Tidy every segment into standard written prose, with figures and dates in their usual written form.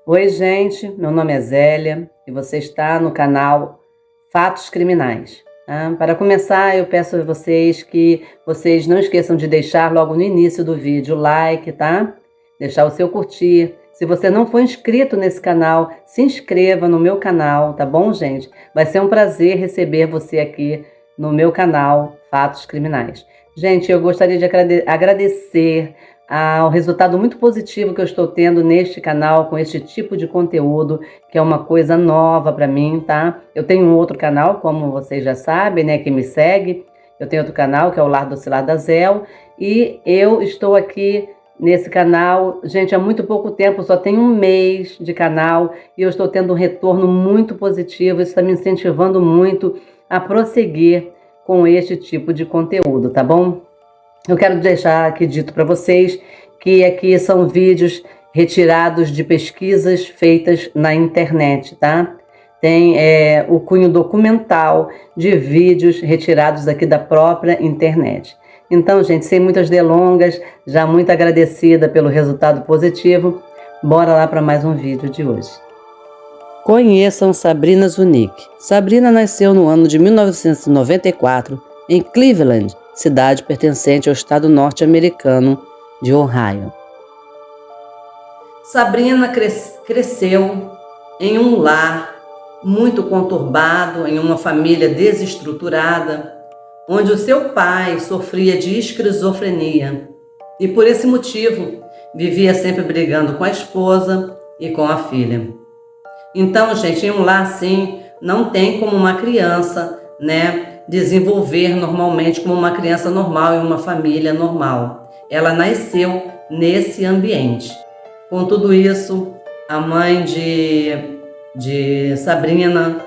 Oi, gente, meu nome é Zélia e você está no canal Fatos Criminais. Tá? Para começar, eu peço a vocês que vocês não esqueçam de deixar logo no início do vídeo o like, tá? Deixar o seu curtir. Se você não for inscrito nesse canal, se inscreva no meu canal, tá bom, gente? Vai ser um prazer receber você aqui no meu canal Fatos Criminais. Gente, eu gostaria de agradecer ao resultado muito positivo que eu estou tendo neste canal com este tipo de conteúdo, que é uma coisa nova para mim, tá? Eu tenho um outro canal, como vocês já sabem, né, que me segue. Eu tenho outro canal, que é o Lar Docilar da Zel, e eu estou aqui nesse canal, gente, há muito pouco tempo, só tem um mês de canal, e eu estou tendo um retorno muito positivo, isso está me incentivando muito a prosseguir com este tipo de conteúdo, tá bom? Eu quero deixar aqui dito para vocês que aqui são vídeos retirados de pesquisas feitas na internet, tá? Tem o cunho documental de vídeos retirados aqui da própria internet. Então, gente, sem muitas delongas, já muito agradecida pelo resultado positivo, bora lá para mais um vídeo de hoje. Conheçam Sabrina Zunique. Sabrina nasceu no ano de 1994 em Cleveland, cidade pertencente ao estado norte-americano de Ohio. Sabrina cresceu em um lar muito conturbado, em uma família desestruturada, onde o seu pai sofria de esquizofrenia e, por esse motivo, vivia sempre brigando com a esposa e com a filha. Então, gente, em um lar assim, não tem como uma criança, desenvolver normalmente como uma criança normal em uma família normal. Ela nasceu nesse ambiente. Com tudo isso, a mãe de Sabrina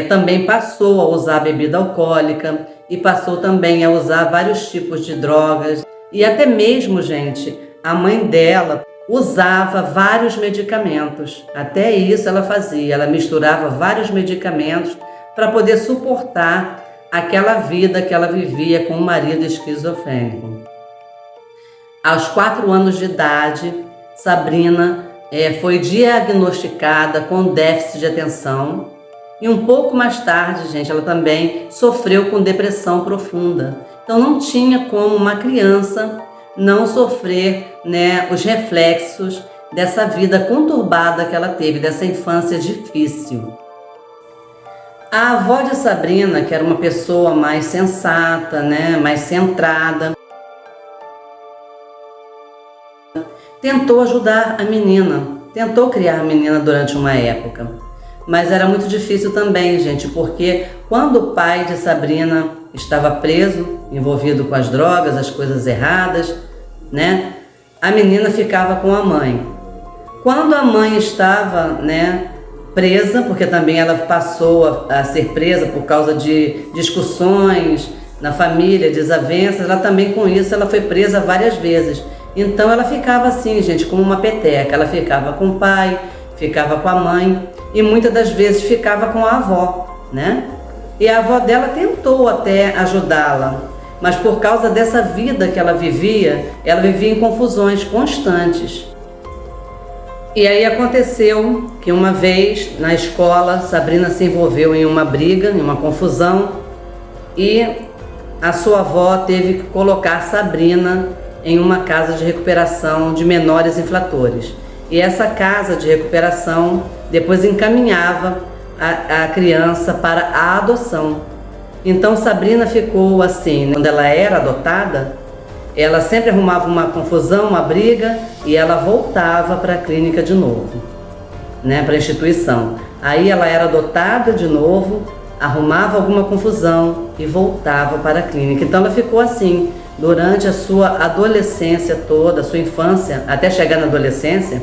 também passou a usar bebida alcoólica e passou também a usar vários tipos de drogas. E até mesmo, gente, a mãe dela usava vários medicamentos. Até isso ela fazia. Ela misturava vários medicamentos para poder suportar aquela vida que ela vivia com o marido esquizofrênico. Aos 4 anos de idade, Sabrina foi diagnosticada com déficit de atenção e um pouco mais tarde, gente, ela também sofreu com depressão profunda. Então não tinha como uma criança não sofrer, os reflexos dessa vida conturbada que ela teve, dessa infância difícil. A avó de Sabrina, que era uma pessoa mais sensata, mais centrada, tentou ajudar a menina, tentou criar a menina durante uma época. Mas era muito difícil também, gente, porque quando o pai de Sabrina estava preso, envolvido com as drogas, as coisas erradas, a menina ficava com a mãe. Quando a mãe estava, presa, porque também ela passou a ser presa por causa de discussões na família, desavenças, ela também com isso ela foi presa várias vezes. Então ela ficava assim, gente, como uma peteca, ela ficava com o pai, ficava com a mãe e muitas das vezes ficava com a avó, E a avó dela tentou até ajudá-la, mas por causa dessa vida que ela vivia em confusões constantes. E aí aconteceu que uma vez na escola, Sabrina se envolveu em uma briga, em uma confusão, e a sua avó teve que colocar Sabrina em uma casa de recuperação de menores infratores. E essa casa de recuperação depois encaminhava a criança para a adoção. Então Sabrina ficou assim, quando ela era adotada, ela sempre arrumava uma confusão, uma briga, e ela voltava para a clínica de novo, para a instituição. Aí ela era adotada de novo, arrumava alguma confusão e voltava para a clínica. Então ela ficou assim durante a sua adolescência toda, a sua infância, até chegar na adolescência.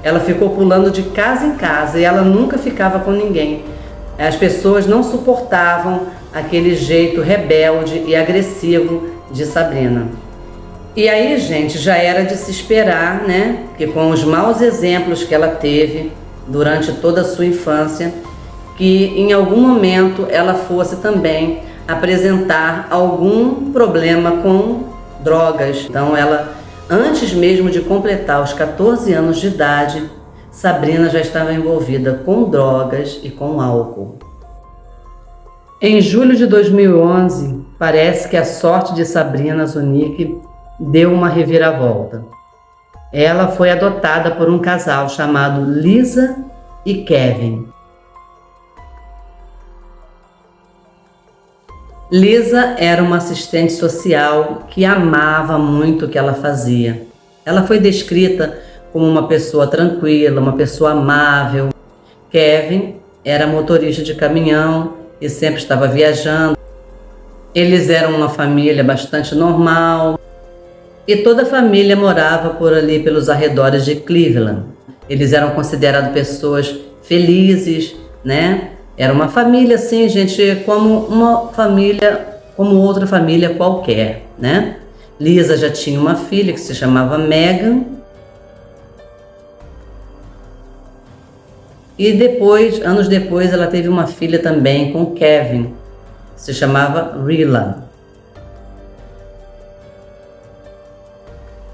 Ela ficou pulando de casa em casa e ela nunca ficava com ninguém. As pessoas não suportavam aquele jeito rebelde e agressivo de Sabrina. E aí, gente, já era de se esperar, que com os maus exemplos que ela teve durante toda a sua infância, que em algum momento ela fosse também apresentar algum problema com drogas. Então ela, antes mesmo de completar os 14 anos de idade, Sabrina já estava envolvida com drogas e com álcool. Em julho de 2011, parece que a sorte de Sabrina Zunic deu uma reviravolta. Ela foi adotada por um casal chamado Lisa e Kevin. Lisa era uma assistente social que amava muito o que ela fazia. Ela foi descrita como uma pessoa tranquila, uma pessoa amável. Kevin era motorista de caminhão e sempre estava viajando. Eles eram uma família bastante normal e toda a família morava por ali pelos arredores de Cleveland. Eles eram considerados pessoas felizes, né? Era uma família assim, gente, como uma família, como outra família qualquer, né? Lisa já tinha uma filha que se chamava Megan. E depois, anos depois, ela teve uma filha também com Kevin, que se chamava Rilla.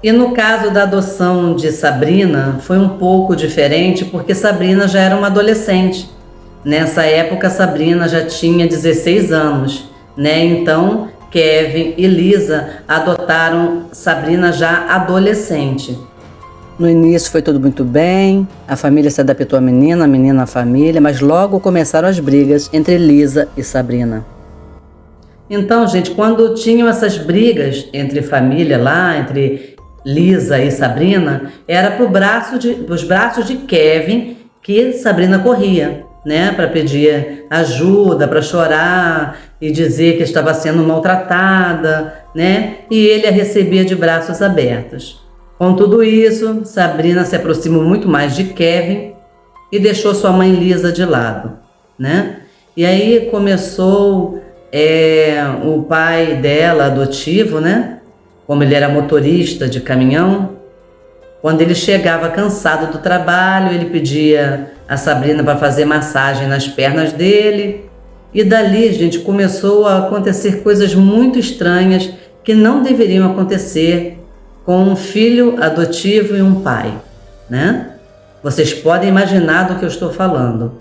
E no caso da adoção de Sabrina, foi um pouco diferente, porque Sabrina já era uma adolescente. Nessa época, Sabrina já tinha 16 anos, né? Então, Kevin e Lisa adotaram Sabrina já adolescente. No início foi tudo muito bem, a família se adaptou à menina, a menina à família, mas logo começaram as brigas entre Lisa e Sabrina. Então, gente, quando tinham essas brigas entre família lá, entre Lisa e Sabrina, era os braços de Kevin que Sabrina corria, né, para pedir ajuda, para chorar e dizer que estava sendo maltratada, né, e ele a recebia de braços abertos. Com tudo isso, Sabrina se aproximou muito mais de Kevin e deixou sua mãe Lisa de lado, né? E aí começou o pai dela, adotivo, né? Como ele era motorista de caminhão, quando ele chegava cansado do trabalho, ele pedia a Sabrina para fazer massagem nas pernas dele. E dali, gente, começou a acontecer coisas muito estranhas que não deveriam acontecer com um filho adotivo e um pai, né? Vocês podem imaginar do que eu estou falando.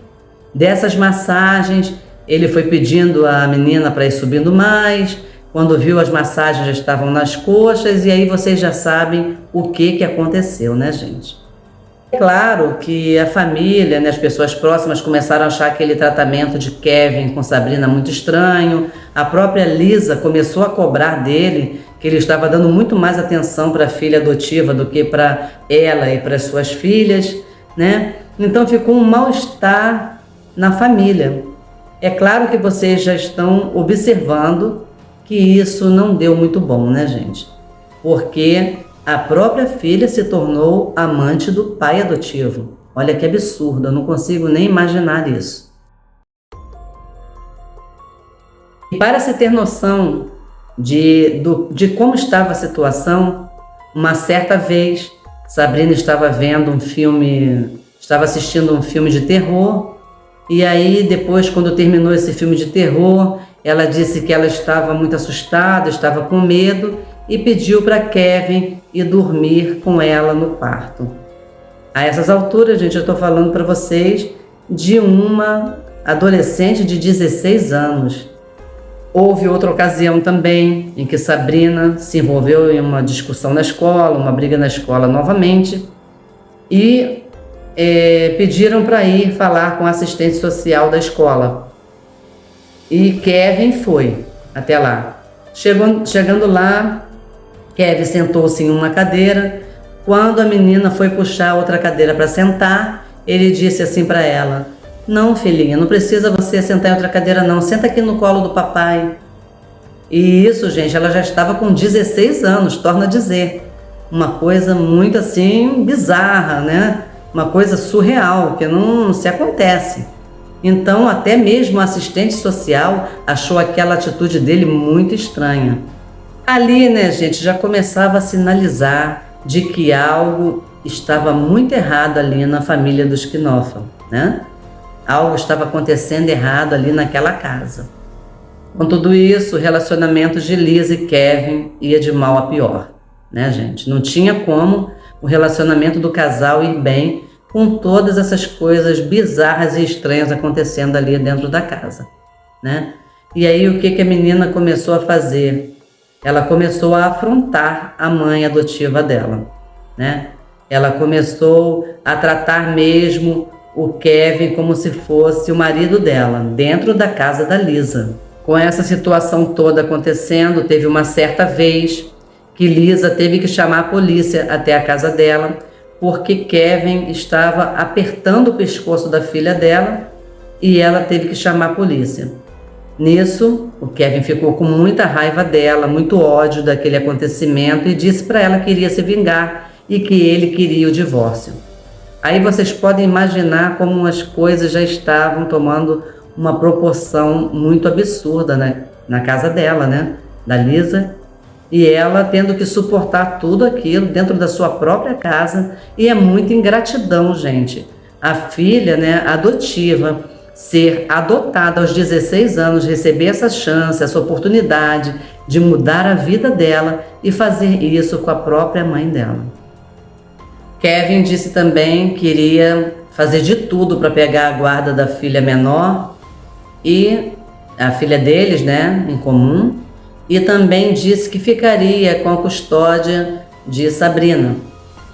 Dessas massagens, ele foi pedindo à menina para ir subindo mais. Quando viu, as massagens já estavam nas coxas, e aí vocês já sabem o que aconteceu, né, gente? É claro que a família, né, as pessoas próximas começaram a achar aquele tratamento de Kevin com Sabrina muito estranho. A própria Lisa começou a cobrar dele que ele estava dando muito mais atenção para a filha adotiva do que para ela e para as suas filhas, né? Então ficou um mal-estar na família. É claro que vocês já estão observando que isso não deu muito bom, né, gente? Porque a própria filha se tornou amante do pai adotivo. Olha que absurdo, eu não consigo nem imaginar isso. E para se ter noção de como estava a situação, uma certa vez, Sabrina estava assistindo um filme de terror, e aí depois, quando terminou esse filme de terror, ela disse que ela estava muito assustada, estava com medo e pediu para Kevin ir dormir com ela no quarto. A essas alturas, gente, eu estou falando para vocês de uma adolescente de 16 anos. Houve outra ocasião também em que Sabrina se envolveu em uma discussão na escola, uma briga na escola novamente, e pediram para ir falar com a assistente social da escola. E Kevin foi até lá. Chegando lá, Kevin sentou-se em uma cadeira. Quando a menina foi puxar outra cadeira para sentar, ele disse assim para ela: "Não, filhinha, não precisa você sentar em outra cadeira não, senta aqui no colo do papai." E isso, gente, ela já estava com 16 anos, torna a dizer. Uma coisa muito assim bizarra, né? Uma coisa surreal, que não se acontece. Então, até mesmo a assistente social achou aquela atitude dele muito estranha. Ali, né, gente, já começava a sinalizar de que algo estava muito errado ali na família dos Knopfler, né? Algo estava acontecendo errado ali naquela casa. Com tudo isso, o relacionamento de Lisa e Kevin ia de mal a pior, né, gente? Não tinha como o relacionamento do casal ir bem com todas essas coisas bizarras e estranhas acontecendo ali dentro da casa, né? E aí o que a menina começou a fazer? Ela começou a afrontar a mãe adotiva dela, né? Ela começou a tratar mesmo o Kevin como se fosse o marido dela, dentro da casa da Lisa. Com essa situação toda acontecendo, teve uma certa vez que Lisa teve que chamar a polícia até a casa dela, porque Kevin estava apertando o pescoço da filha dela e ela teve que chamar a polícia. Nisso, o Kevin ficou com muita raiva dela, muito ódio daquele acontecimento e disse para ela que iria se vingar e que ele queria o divórcio. Aí vocês podem imaginar como as coisas já estavam tomando uma proporção muito absurda, né? Na casa dela, né? Da Lisa. E ela tendo que suportar tudo aquilo dentro da sua própria casa. E é muita ingratidão, gente. A filha, né, adotiva, ser adotada aos 16 anos, receber essa chance, essa oportunidade de mudar a vida dela e fazer isso com a própria mãe dela. Kevin disse também que iria fazer de tudo para pegar a guarda da filha menor e a filha deles, né, em comum, e também disse que ficaria com a custódia de Sabrina.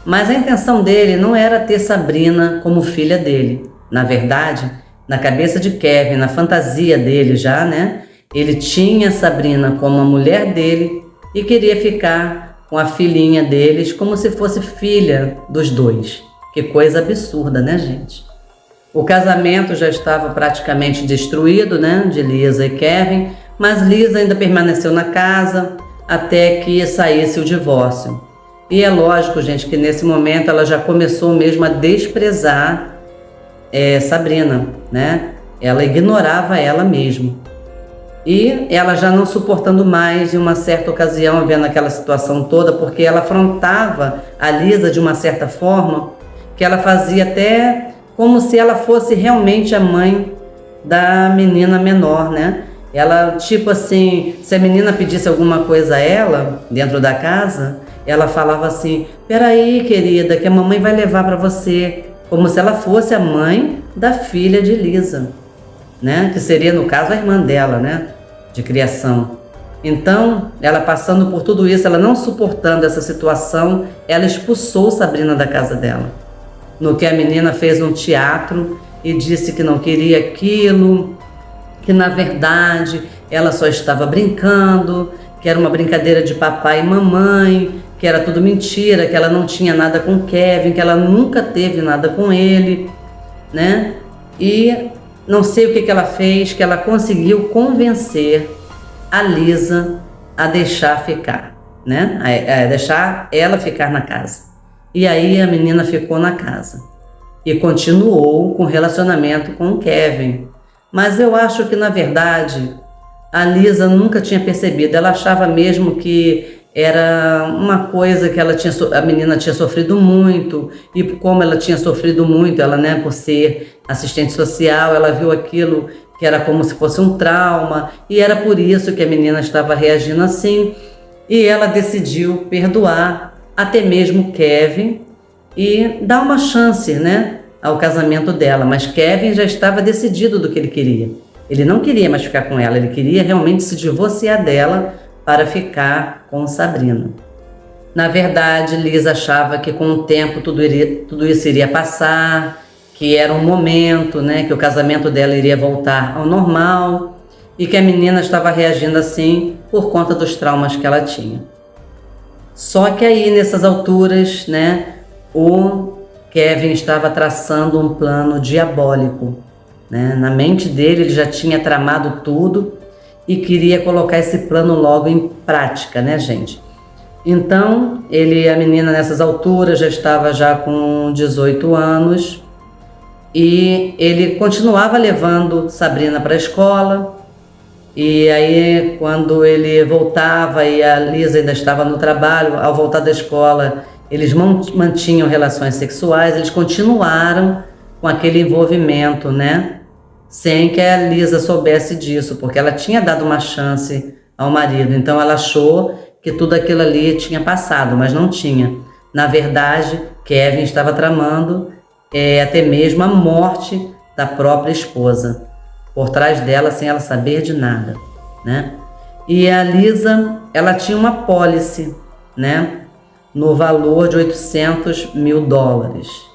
Mas a intenção dele não era ter Sabrina como filha dele. Na verdade, na cabeça de Kevin, na fantasia dele já, né, ele tinha Sabrina como a mulher dele e queria ficar com a filhinha deles como se fosse filha dos dois. Que coisa absurda, né, gente? O casamento já estava praticamente destruído, né, de Lisa e Kevin, mas Lisa ainda permaneceu na casa até que saísse o divórcio. E é lógico, gente, que nesse momento ela já começou mesmo a desprezar Sabrina, né? Ela ignorava ela mesmo. E ela já não suportando mais, em uma certa ocasião, vendo aquela situação toda, porque ela afrontava a Lisa de uma certa forma, que ela fazia até como se ela fosse realmente a mãe da menina menor, né? Ela, tipo assim, se a menina pedisse alguma coisa a ela, dentro da casa, ela falava assim: peraí, querida, que a mamãe vai levar para você. Como se ela fosse a mãe da filha de Lisa, né? Que seria, no caso, a irmã dela, né? De criação. Então, ela passando por tudo isso, ela não suportando essa situação, ela expulsou Sabrina da casa dela. No que a menina fez um teatro e disse que não queria aquilo, que na verdade ela só estava brincando, que era uma brincadeira de papai e mamãe, que era tudo mentira, que ela não tinha nada com Kevin, que ela nunca teve nada com ele, né? E não sei o que ela fez, que ela conseguiu convencer a Lisa a deixar ficar, né? A deixar ela ficar na casa. E aí a menina ficou na casa e continuou com o relacionamento com o Kevin. Mas eu acho que, na verdade, a Lisa nunca tinha percebido. Ela achava mesmo que era uma coisa que a menina tinha sofrido muito, e como ela tinha sofrido muito, ela, né, por ser assistente social, ela viu aquilo que era como se fosse um trauma, e era por isso que a menina estava reagindo assim, e ela decidiu perdoar até mesmo Kevin e dar uma chance, né, ao casamento dela. Mas Kevin já estava decidido do que ele queria. Ele não queria mais ficar com ela, ele queria realmente se divorciar dela para ficar com Sabrina. Na verdade, Lisa achava que com o tempo tudo isso iria passar, que era um momento, né, que o casamento dela iria voltar ao normal e que a menina estava reagindo assim por conta dos traumas que ela tinha. Só que aí, nessas alturas, né, o Kevin estava traçando um plano diabólico, né? Na mente dele, ele já tinha tramado tudo e queria colocar esse plano logo em prática, né, gente? Então, a menina nessas alturas já estava já com 18 anos e ele continuava levando Sabrina para a escola. E aí, quando ele voltava e a Lisa ainda estava no trabalho, ao voltar da escola, eles mantinham relações sexuais, eles continuaram com aquele envolvimento, né? Sem que a Lisa soubesse disso, porque ela tinha dado uma chance ao marido. Então ela achou que tudo aquilo ali tinha passado, mas não tinha. Na verdade, Kevin estava tramando até mesmo a morte da própria esposa, por trás dela sem ela saber de nada, né? E a Lisa, ela tinha uma apólice, né, no valor de $800 mil.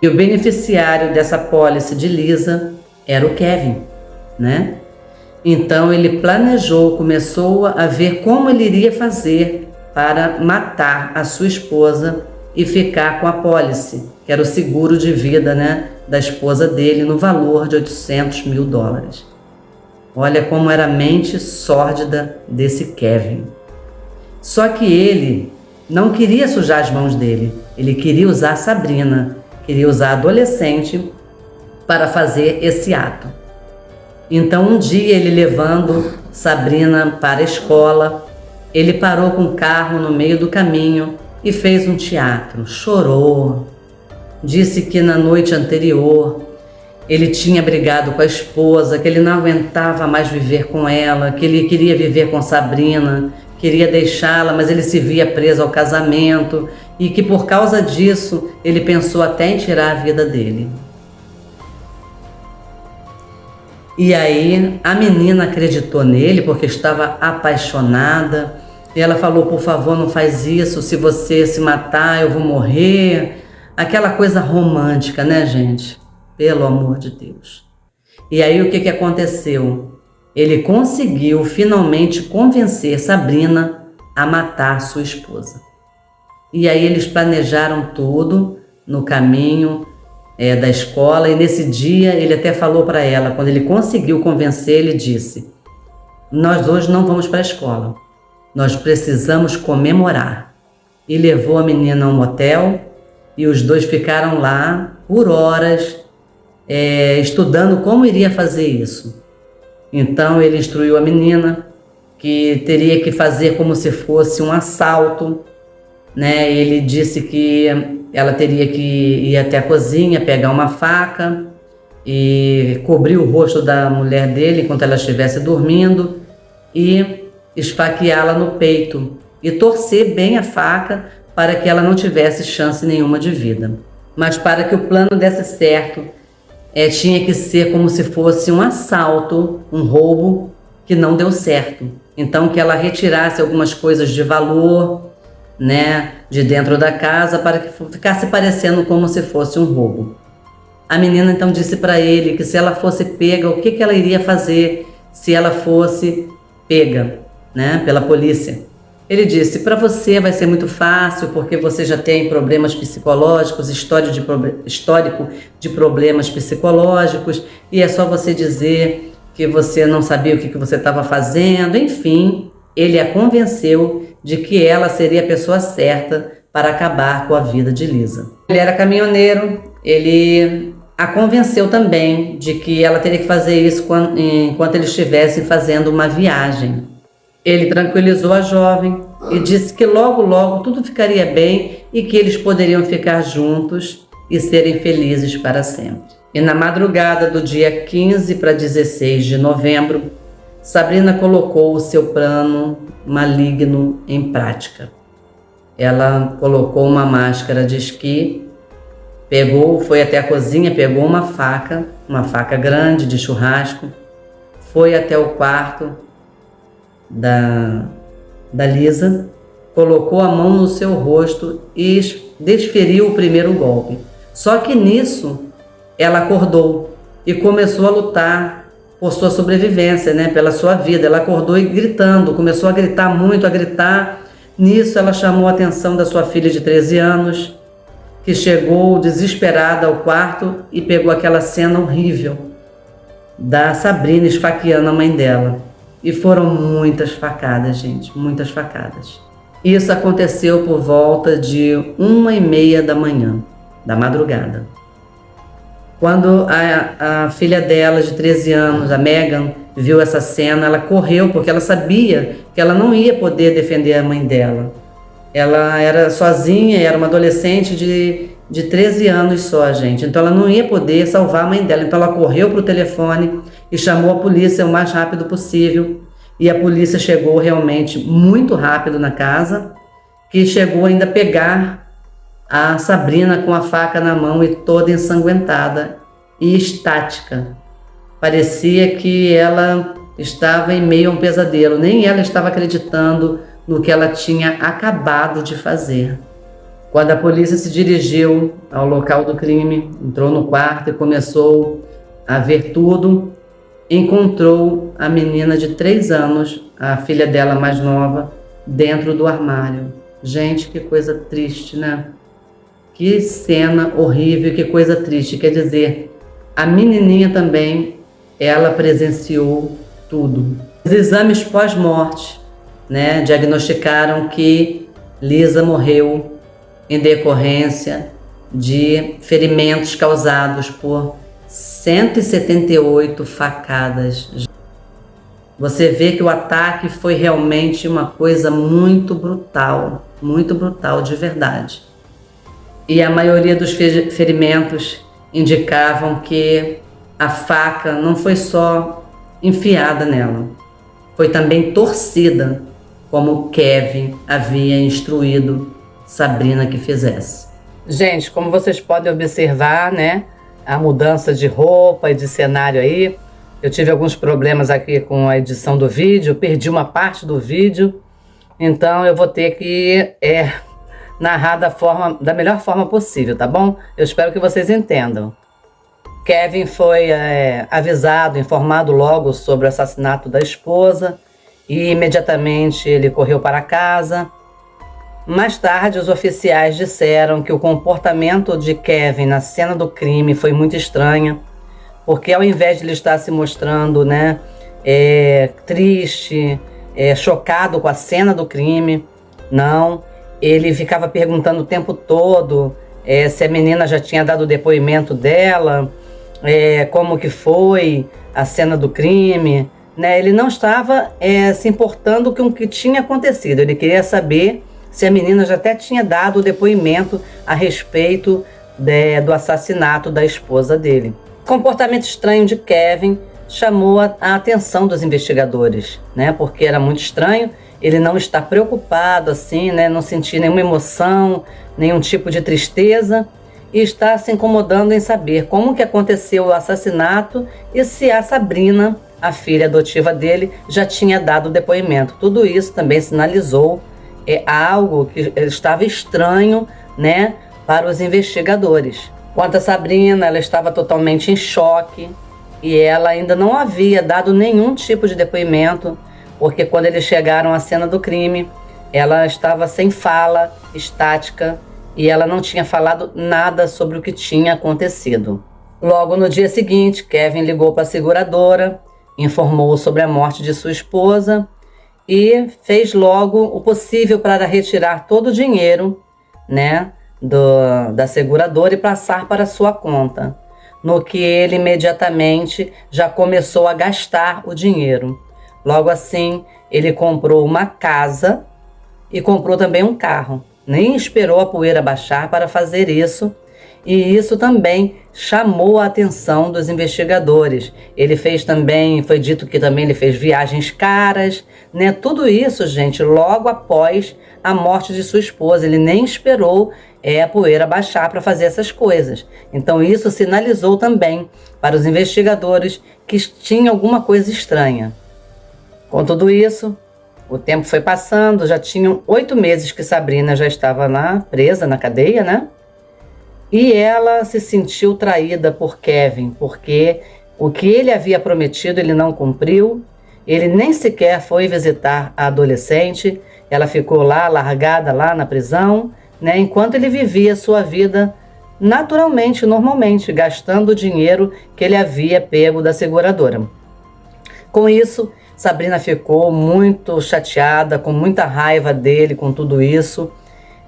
E o beneficiário dessa apólice de Lisa era o Kevin, né? Então ele planejou, começou a ver como ele iria fazer para matar a sua esposa e ficar com a apólice, que era o seguro de vida, né, da esposa dele, no valor de $800 mil. Olha como era a mente sórdida desse Kevin. Só que ele não queria sujar as mãos dele, ele queria usar a Sabrina, queria usar a adolescente para fazer esse ato. Então um dia ele levando Sabrina para a escola, ele parou com o carro no meio do caminho e fez um teatro, chorou, disse que na noite anterior ele tinha brigado com a esposa, que ele não aguentava mais viver com ela, que ele queria viver com Sabrina, queria deixá-la, mas ele se via preso ao casamento e que por causa disso ele pensou até em tirar a vida dele. E aí a menina acreditou nele porque estava apaixonada e ela falou: por favor, não faz isso, se você se matar eu vou morrer. Aquela coisa romântica, né, gente? Pelo amor de Deus. E aí o que aconteceu? Ele conseguiu finalmente convencer Sabrina a matar sua esposa. E aí eles planejaram tudo no caminho da escola, e nesse dia ele até falou para ela, quando ele conseguiu convencer, ele disse: nós hoje não vamos para a escola, nós precisamos comemorar. E levou a menina a um motel e os dois ficaram lá por horas estudando como iria fazer isso. Então ele instruiu a menina que teria que fazer como se fosse um assalto, né? Ele disse que ela teria que ir até a cozinha, pegar uma faca e cobrir o rosto da mulher dele enquanto ela estivesse dormindo e esfaqueá-la no peito e torcer bem a faca para que ela não tivesse chance nenhuma de vida. Mas para que o plano desse certo, tinha que ser como se fosse um assalto, um roubo que não deu certo. Então que ela retirasse algumas coisas de valor, né, de dentro da casa para que ficasse parecendo como se fosse um roubo. A menina então disse para ele que se ela fosse pega, o que ela iria fazer se ela fosse pega, né, pela polícia. Ele disse: para você vai ser muito fácil porque você já tem problemas psicológicos, histórico de problemas psicológicos, e é só você dizer que você não sabia o que você estava fazendo. Enfim, ele a convenceu de que ela seria a pessoa certa para acabar com a vida de Lisa. Ele era caminhoneiro, ele a convenceu também de que ela teria que fazer isso enquanto eles estivessem fazendo uma viagem. Ele tranquilizou a jovem e disse que logo, logo tudo ficaria bem e que eles poderiam ficar juntos e serem felizes para sempre. E na madrugada do dia 15 para 16 de novembro, Sabrina colocou o seu plano maligno em prática. Ela colocou uma máscara de esqui, foi até a cozinha, pegou uma faca grande de churrasco, foi até o quarto da Lisa, colocou a mão no seu rosto e desferiu o primeiro golpe. Só que nisso ela acordou e começou a lutar por sua sobrevivência, né, pela sua vida. Ela acordou e gritando, começou a gritar muito, a gritar. Nisso ela chamou a atenção da sua filha de 13 anos, que chegou desesperada ao quarto e pegou aquela cena horrível da Sabrina esfaqueando a mãe dela. E foram muitas facadas, gente, muitas facadas. Isso aconteceu por volta de 1h30 da manhã, da madrugada. Quando a filha dela, de 13 anos, a Megan, viu essa cena, ela correu, porque ela sabia que ela não ia poder defender a mãe dela. Ela era sozinha, era uma adolescente de 13 anos só, gente. Então ela não ia poder salvar a mãe dela. Então ela correu para o telefone e chamou a polícia o mais rápido possível. E a polícia chegou realmente muito rápido na casa, que chegou ainda a pegar a Sabrina com a faca na mão e toda ensanguentada e estática. Parecia que ela estava em meio a um pesadelo, nem ela estava acreditando no que ela tinha acabado de fazer. Quando a polícia se dirigiu ao local do crime, entrou no quarto e começou a ver tudo, encontrou a menina de 3 anos, a filha dela mais nova, dentro do armário. Gente, que coisa triste, né? Que cena horrível, que coisa triste. Quer dizer, a menininha também, ela presenciou tudo. Os exames pós-morte, né, diagnosticaram que Lisa morreu em decorrência de ferimentos causados por 178 facadas. Você vê que o ataque foi realmente uma coisa muito brutal de verdade. E a maioria dos ferimentos indicavam que a faca não foi só enfiada nela, foi também torcida, como Kevin havia instruído Sabrina que fizesse. Gente, como vocês podem observar, né, a mudança de roupa e de cenário aí, eu tive alguns problemas aqui com a edição do vídeo, perdi uma parte do vídeo, então eu vou ter que narrar da melhor forma possível, tá bom? Eu espero que vocês entendam. Kevin foi avisado, informado logo sobre o assassinato da esposa e imediatamente ele correu para casa. Mais tarde, os oficiais disseram que o comportamento de Kevin na cena do crime foi muito estranho, porque ao invés de ele estar se mostrando, né, triste, chocado com a cena do crime, não, ele ficava perguntando o tempo todo se a menina já tinha dado o depoimento dela, como que foi a cena do crime, né? Ele não estava se importando com o que tinha acontecido, ele queria saber se a menina já até tinha dado o depoimento a respeito do assassinato da esposa dele. O comportamento estranho de Kevin chamou a atenção dos investigadores, né? Porque era muito estranho ele não estar preocupado assim, né? Não sentir nenhuma emoção, nenhum tipo de tristeza e estar se incomodando em saber como que aconteceu o assassinato e se a Sabrina, a filha adotiva dele, já tinha dado o depoimento. Tudo isso também sinalizou algo que estava estranho, né, para os investigadores. Quanto a Sabrina, ela estava totalmente em choque e ela ainda não havia dado nenhum tipo de depoimento, porque quando eles chegaram à cena do crime, ela estava sem fala, estática, e ela não tinha falado nada sobre o que tinha acontecido. Logo no dia seguinte, Kevin ligou para a seguradora, informou sobre a morte de sua esposa e fez logo o possível para retirar todo o dinheiro, né, da seguradora e passar para sua conta, no que ele imediatamente já começou a gastar o dinheiro. Logo assim, ele comprou uma casa e comprou também um carro. Nem esperou a poeira baixar para fazer isso, e isso também chamou a atenção dos investigadores. Ele fez também, foi dito que também ele fez viagens caras, né? Tudo isso, gente, logo após a morte de sua esposa. Ele nem esperou a poeira baixar para fazer essas coisas. Então isso sinalizou também para os investigadores que tinha alguma coisa estranha. Com tudo isso, o tempo foi passando, já tinham 8 meses que Sabrina já estava presa na cadeia, né? E ela se sentiu traída por Kevin, porque o que ele havia prometido ele não cumpriu, ele nem sequer foi visitar a adolescente, ela ficou lá, largada lá na prisão, né? Enquanto ele vivia sua vida naturalmente, normalmente, gastando o dinheiro que ele havia pego da seguradora. Com isso, Sabrina ficou muito chateada, com muita raiva dele, com tudo isso.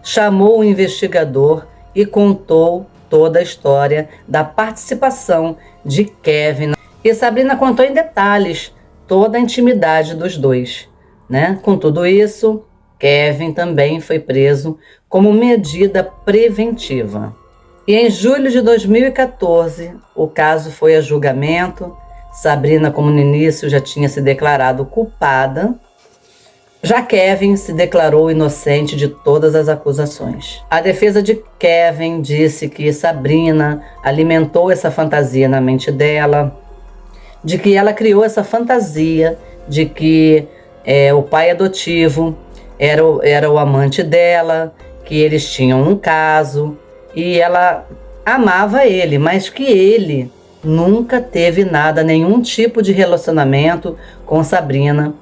Chamou o investigador e contou toda a história da participação de Kevin. E Sabrina contou em detalhes toda a intimidade dos dois, né? Com tudo isso, Kevin também foi preso como medida preventiva. E em julho de 2014, o caso foi a julgamento. Sabrina, como no início, já tinha se declarado culpada, Já Kevin se declarou inocente de todas as acusações. A defesa de Kevin disse que Sabrina alimentou essa fantasia na mente dela, de que ela criou essa fantasia de que o pai adotivo era o amante dela, que eles tinham um caso e ela amava ele, mas que ele nunca teve nada, nenhum tipo de relacionamento com Sabrina,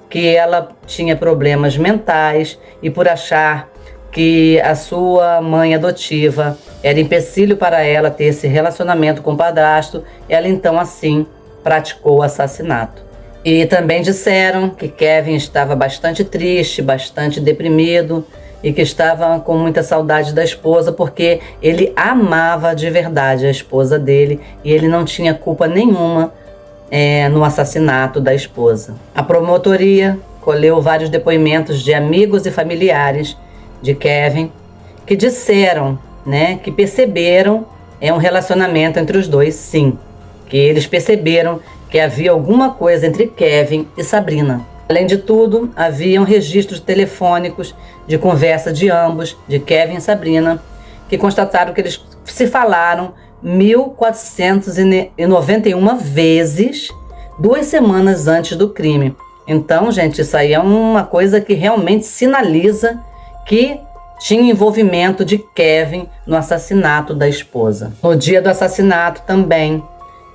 que ela tinha problemas mentais e por achar que a sua mãe adotiva era empecilho para ela ter esse relacionamento com o padrasto, ela então assim praticou o assassinato. E também disseram que Kevin estava bastante triste, bastante deprimido e que estava com muita saudade da esposa porque ele amava de verdade a esposa dele e ele não tinha culpa nenhuma no assassinato da esposa. A promotoria colheu vários depoimentos de amigos e familiares de Kevin que disseram, que perceberam um relacionamento entre os dois, sim, que eles perceberam que havia alguma coisa entre Kevin e Sabrina. Além de tudo, haviam registros telefônicos de conversa de ambos, de Kevin e Sabrina, que constataram que eles se falaram 1.491 vezes 2 semanas antes do crime. Então, gente, isso aí é uma coisa que realmente sinaliza que tinha envolvimento de Kevin no assassinato da esposa. No dia do assassinato também,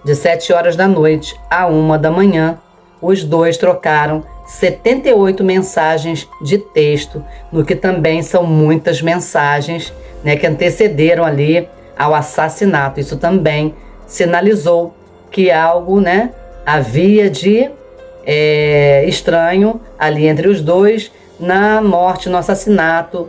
de 7 horas da noite a 1 da manhã, os dois trocaram 78 mensagens de texto, no que também são muitas mensagens, que antecederam ali ao assassinato. Isso também sinalizou que algo, havia de estranho ali entre os dois na morte, no assassinato,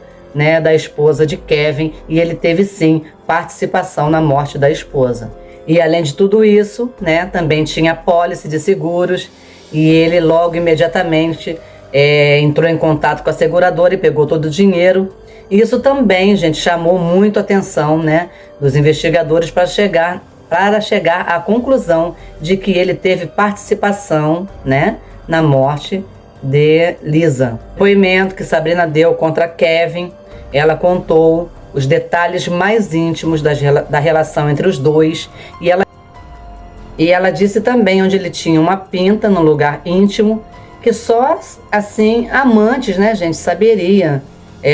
da esposa de Kevin, e ele teve sim participação na morte da esposa. E além de tudo isso, também tinha apólice de seguros e ele logo imediatamente entrou em contato com a seguradora e pegou todo o dinheiro. Isso também, gente, chamou muito a atenção, dos investigadores para chegar à conclusão de que ele teve participação, na morte de Lisa. O depoimento que Sabrina deu contra Kevin, ela contou os detalhes mais íntimos da relação entre os dois e ela disse também onde ele tinha uma pinta no lugar íntimo, que só assim amantes, gente, saberia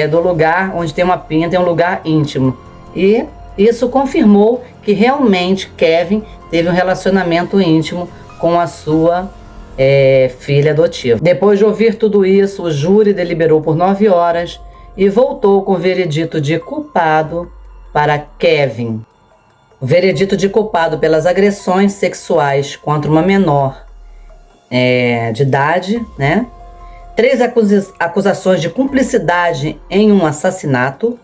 do lugar onde tem uma pinta, é um lugar íntimo. E isso confirmou que realmente Kevin teve um relacionamento íntimo com a sua filha adotiva. Depois de ouvir tudo isso, o júri deliberou por 9 horas e voltou com o veredito de culpado para Kevin. O veredito de culpado pelas agressões sexuais contra uma menor de idade, 3 acusações de cumplicidade em um assassinato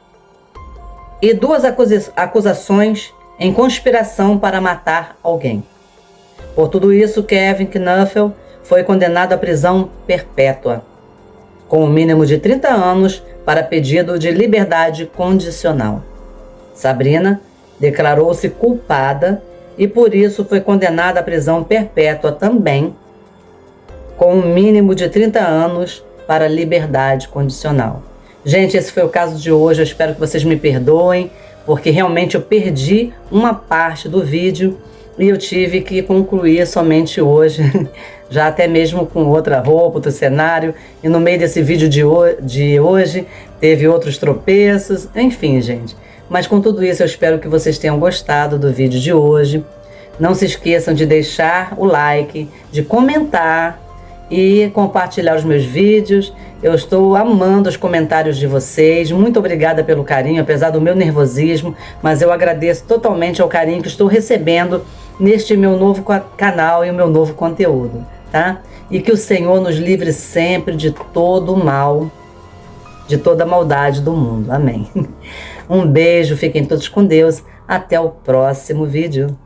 e 2 acusações em conspiração para matar alguém. Por tudo isso, Kevin Knuffel foi condenado à prisão perpétua, com um mínimo de 30 anos para pedido de liberdade condicional. Sabrina declarou-se culpada e por isso foi condenada à prisão perpétua também, com um mínimo de 30 anos para liberdade condicional. Gente, esse foi o caso de hoje. Eu espero que vocês me perdoem, porque realmente eu perdi uma parte do vídeo e eu tive que concluir somente hoje, já até mesmo com outra roupa, outro cenário, e no meio desse vídeo de hoje teve outros tropeços, enfim, gente. Mas com tudo isso eu espero que vocês tenham gostado do vídeo de hoje. Não se esqueçam de deixar o like, de comentar e compartilhar os meus vídeos. Eu estou amando os comentários de vocês. Muito obrigada pelo carinho, apesar do meu nervosismo, mas eu agradeço totalmente ao carinho que estou recebendo neste meu novo canal e o meu novo conteúdo, tá? E que o Senhor nos livre sempre de todo o mal, de toda a maldade do mundo. Amém. Um beijo, fiquem todos com Deus. Até o próximo vídeo.